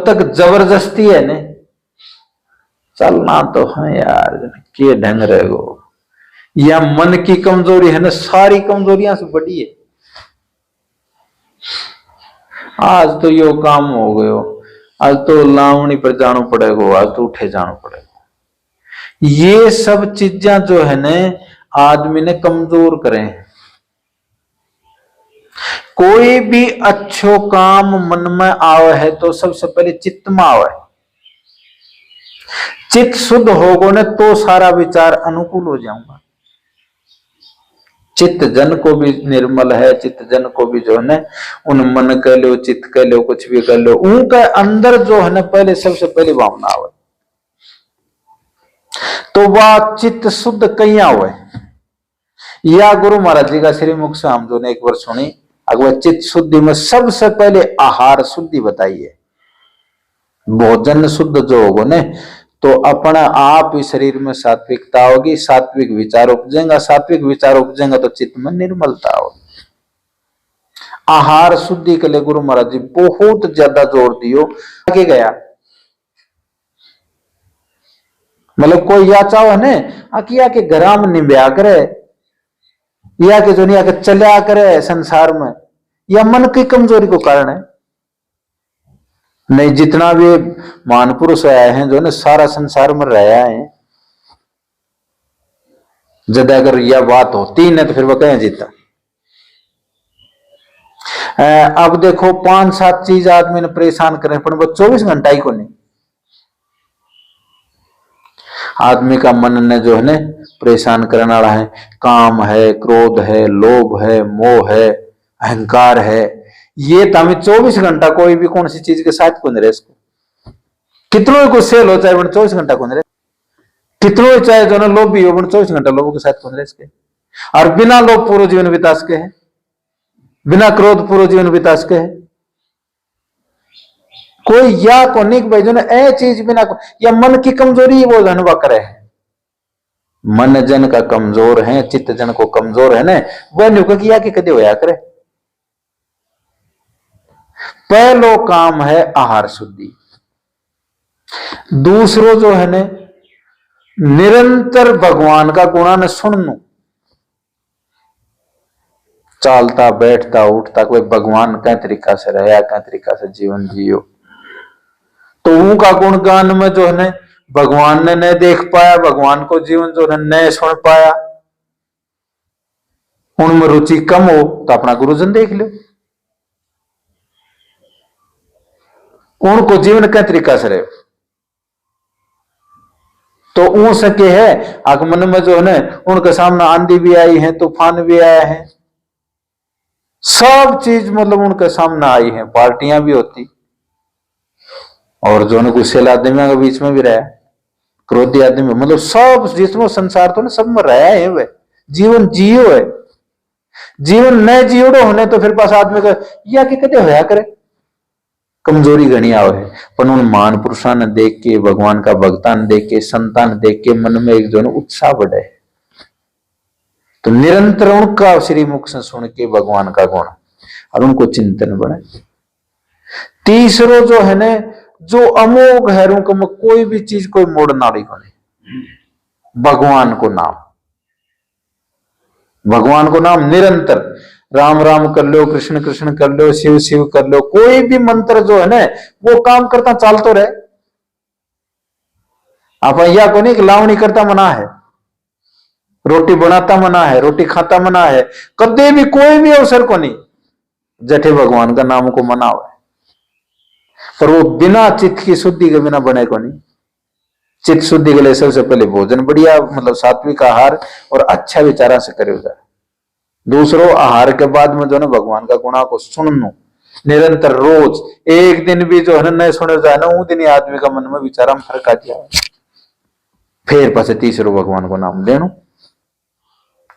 जब तक जबरदस्ती है ने चलना तो है यार, के ढंग रहेगो, या मन की कमजोरी है ना, सारी कमजोरियां से बड़ी है। आज तो यो काम हो गयो, आज तो लावणी पर जाना पड़ेगा, आज तो उठे जाना पड़ेगा। ये सब चीजें जो है ने आदमी ने कमजोर करे। कोई भी अच्छो काम मन में आवे है तो सबसे पहले चित्त में आवे। चित्त शुद्ध होगो ने तो सारा विचार अनुकूल हो जाऊंगा। चित्त जन को भी निर्मल है, चित्त जन को भी जो है ना, उन मन कह लो, चित्त कह लो, कुछ भी कर लो, उनके अंदर जो है ना पहले सबसे पहले भावना आवे। तो वह चित्त शुद्ध कहीं आवे। या गुरु महाराज जी का श्रीमुख से हम जो ने एक बार सुनी, अगर चित्त शुद्धि में सबसे पहले आहार शुद्धि बताइए। भोजन शुद्ध जो होगा ने तो अपना आप ही शरीर में सात्विकता होगी, सात्विक विचार उपजेगा, सात्विक विचार उपजेगा तो चित्त में निर्मलता होगी। आहार शुद्धि के लिए गुरु महाराज जी बहुत ज्यादा जोर दियो। आगे गया मतलब कोई या चाहो ने आकिया के घरा में निभ्या करे, या के जो नहीं चल्या करे संसार में, या मन की कमजोरी को कारण है। नहीं, जितना भी महान पुरुष आए हैं जो ने सारा संसार में रहा है, जब अगर यह बात होती नहीं तो फिर वो कहें जीता। अब देखो 5-7 चीज आदमी ने परेशान करें, पर वो 24 घंटा ही को नहीं। आदमी का मन ने जो है ने परेशान करने वाला है, काम है, क्रोध है, लोभ है, मोह है, अहंकार है। ये तो हमें 24 घंटा कोई भी कौन सी चीज के साथ कौन रहे, इसको कितनों को सेल हो चाहे 24 घंटा कौन रहे, कितनों चाहे जो ना लोभ भी हो 24 घंटा लोगों के साथ कौन रहे इसके। और बिना लोभ पूरा जीवन बिता सके है, बिना क्रोध पूरा जीवन बिता सके है कोई। या को निक भाई जो ना ए चीज बिना को, या मन की कमजोरी वो धनवा करे है। मन जन का कमजोर है, चित्त जन को कमजोर है ना, वह नुक किया कि कदे होया करे। पहलो काम है आहार शुद्धि। दूसरो जो है ने निरंतर भगवान का गुणा न सुननो। चालता बैठता उठता कोई भगवान कै तरीका से रहा, कै तरीका से जीवन जियो, तो उनका गुणगान में जो है ने भगवान ने नहीं देख पाया, भगवान को जीवन जो है नहीं सुन पाया, उनमें रुचि कम हो तो अपना गुरुजन देख लो, उनको जीवन कै तरीका से रहे। तो ऊं सके है आगमन में जो है ना उनके सामने आंधी भी आई है, तूफान भी आया है, सब चीज मतलब उनके सामने आई है, पार्टियां भी होती, और जो है गुस्सेल आदमियों के बीच में भी रहा, क्रोधी आदमी, मतलब सब जिसमें संसार तो ना सब में रहा है, वह जीवन जियो है। जीवन न जियोड़ो होने तो फिर पास आदमी का या कि कदे होया करे, कमजोरी घनी आवे है। पर उन महान पुरुषों ने देख के, भगवान का भक्ता ने देख के, संतान देख के मन में एक जो है उत्साह बढ़े, तो निरंतर उनका श्रीमुख से सुन के भगवान का गुण और उनको चिंतन बढ़े। तीसरो जो है ने जो अमोघ है, उनको में कोई भी चीज कोई मोड़ नाड़ी को नहीं, भगवान को नाम, भगवान को नाम निरंतर, राम राम कर लो, कृष्ण कृष्ण कर लो, शिव शिव कर लो, कोई भी मंत्र जो है ना वो काम करता चाल तो रहे। आप या को नहीं लावणी करता मना है, रोटी बनाता मना है, रोटी खाता मना है, कदे भी कोई भी अवसर को नहीं जठे भगवान का नाम को मना हुआ है। पर वो बिना चित्त की शुद्धि के बिना बने को नहीं। चित्त शुद्धि के लिए सबसे पहले भोजन बढ़िया मतलब सात्विक आहार और अच्छा विचारा से करे जाए। दूसरो आहार के बाद में जो है भगवान का गुणा को सुननो निरंतर, रोज एक दिन भी जो है नए सुने जाए ना, वो दिन ही आदमी का मन में विचारा में फर्क आ जाए। फिर पास तीसरो भगवान को नाम लेनो,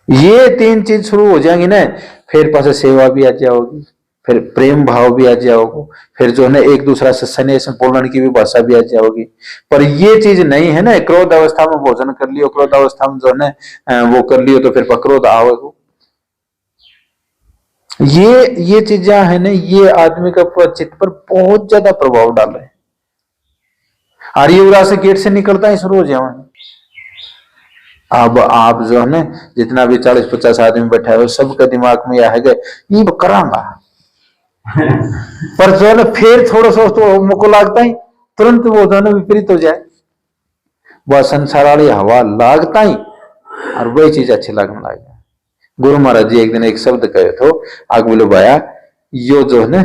ये 3 चीज शुरू हो जाएंगी ना, फिर पास सेवा भी आ जाओगी, फिर प्रेम भाव भी आ जाओगे, फिर जो है ना एक दूसरा से स्नेह बोलने की भी भाषा भी आ जाओगी। पर ये चीज नहीं है ना, क्रोध अवस्था में भोजन कर लियो, क्रोध अवस्था में जो है ना वो कर लियो तो फिर क्रोध आओगे। ये चीजें है ना, ये आदमी का चित्त पर बहुत ज्यादा प्रभाव डाले। आर्यपुरा से गेट से निकलता ही शुरू हो जाओ। अब आप जो है ना, जितना भी 40-50 आदमी बैठा है, सबके दिमाग में यह है कि ये करांगा पर जो है ना, फिर थोड़ा सा तो मुको लगता ही तुरंत वो जो है ना विपरीत हो जाए, वह संसार वाली हवा लागता ही और वही चीज अच्छी लगने लग जाए। गुरु महाराज जी एक दिन एक शब्द कहे तो आग बोलो भाया, यो जो है ना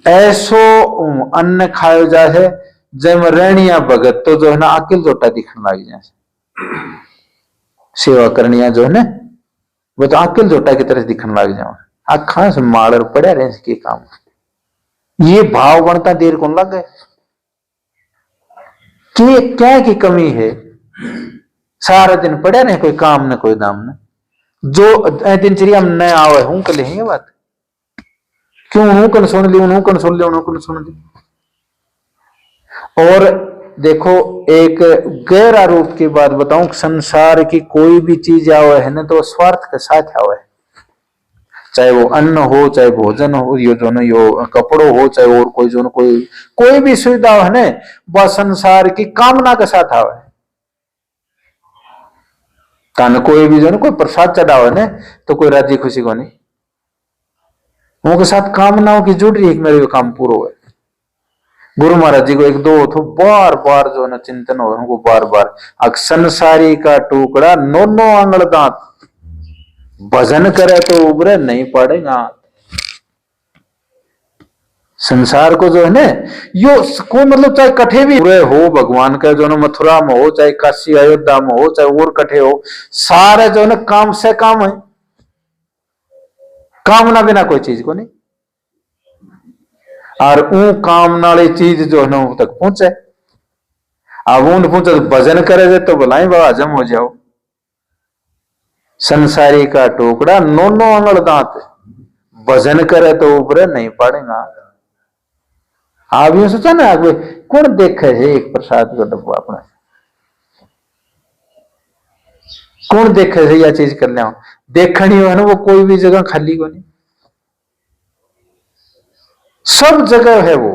ऐसो अन्न खायो जाए जय में रहनिया भगत, तो जो है ना अकिल जोटा दिखने लग जाए। सेवा करनिया जो है ना वो तो अकिल जोटा की तरह दिखने लग जाओ। आखा से माड़र पड़ा रहे इसके काम, ये भाव बनता देर कौन लग गए कि क्या की कमी है। सारा दिन पड़े रहे, कोई काम न कोई दाम न, जो दिनचर्या में न आवे हूं कल है बात क्यों हूं कन सुन ली, हूं कन सुन ली, हूं कन सुन ली। और देखो एक गहरा रूप की बात बताऊं, संसार की कोई भी चीज आवे है ना तो स्वार्थ के साथ आवे, चाहे वो अन्न हो, चाहे भोजन हो, यो जो ना यो कपड़ो हो, चाहे और कोई जो ना कोई भी सुविधा है ना, वह संसार की कामना के साथ आवे। कान कोई भी जो ना कोई प्रसाद चढ़ावे ना तो कोई राजी खुशी को नहीं, उनके साथ कामनाओं की जुड़ रही है कि मेरे काम पूरा हुआ। गुरु महाराज जी को एक दो तो बार बार जो ना चिंतन हो उनको बार बार, संसारी का टुकड़ा नो आंगल दांत, भजन करे तो उबरे नहीं पड़ेगा। संसार को जो है ना यो को मतलब चाहे कठे भी पूरे हो भगवान का जो ना मथुरा में हो, चाहे काशी अयोध्या में हो, चाहे और कठे हो, सारे जो है ना काम से काम है, कामना बिना कोई चीज को नहीं। और ऊ कामना वाली चीज जो है ना तक पहुंचे, अब ऊन पहुंचे तो भजन करे तो बुलाई बाबा हजम हो जाओ। संसारी का टुकड़ा नो अंगल दांत, भजन करे तो ऊपर नहीं पड़ेगा। आप यूं सोचा ना, कौन देखे है एक प्रसाद का डब्बा अपना, कौन देखे है यह चीज कर लिया, देखनी हो ना वो कोई भी जगह खाली को नहीं, सब जगह है वो,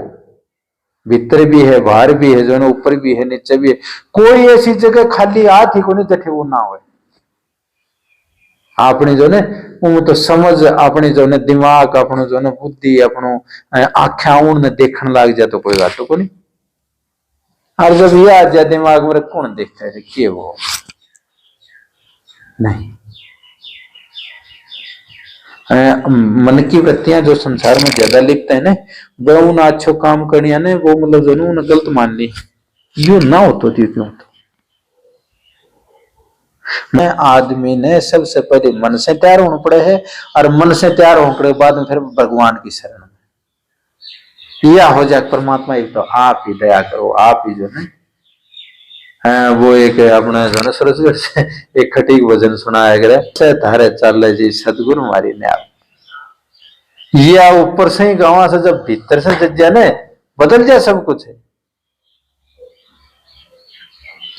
भीतर भी है बाहर भी है, जो ना ऊपर भी है नीचे भी है, कोई ऐसी जगह खाली हाथ ही को नहीं जठे वो ना हो। अपनी जो ने वो तो समझ, अपनी जो ने दिमाग, अपनो जो ने बुद्धि, अपनो आख्या उन देखने लग जाए तो कोई बात को नहीं। और जब ये आ जाए दिमाग में कौन देखता है कि वो नहीं, मन की वृत्तियां जो संसार में ज्यादा लिखते हैं ना, वह उन अच्छो काम करनी है ना, वो मतलब जो उन्हें गलत मान ली, यू ना हो तो क्यों तो मैं आदमी ने सबसे पहले मन से तैयार होना पड़े है, और मन से तैयार होने के बाद में फिर भगवान की शरण में यह हो जाए परमात्मा एक तो आप ही दया करो, आप ही जो है वो एक अपना जो है सरसगढ़ से एक खटीक भजन सुनाया गया, धारे चल जी सदगुरु मारी ने आप, या ऊपर से ही गाँव से जब भीतर से जग जाए ना बदल जाए सब कुछ है।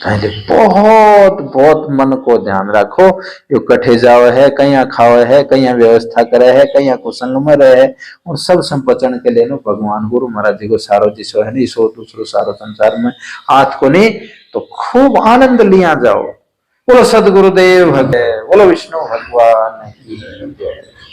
बहुत बहुत मन को ध्यान रखो, यो कठे जाओ है, कहीं खाओ है, कहीं व्यवस्था करे है, कहीं कुसंग में रहे है, और सब संपचन के लिए भगवान गुरु महाराज जी को सारो जिसो है नहीं सो दूसरो सारो संसार में हाथ को नहीं, तो खूब आनंद लिया जाओ। बोलो सदगुरुदेव भगवान, बोलो विष्णु भगवान।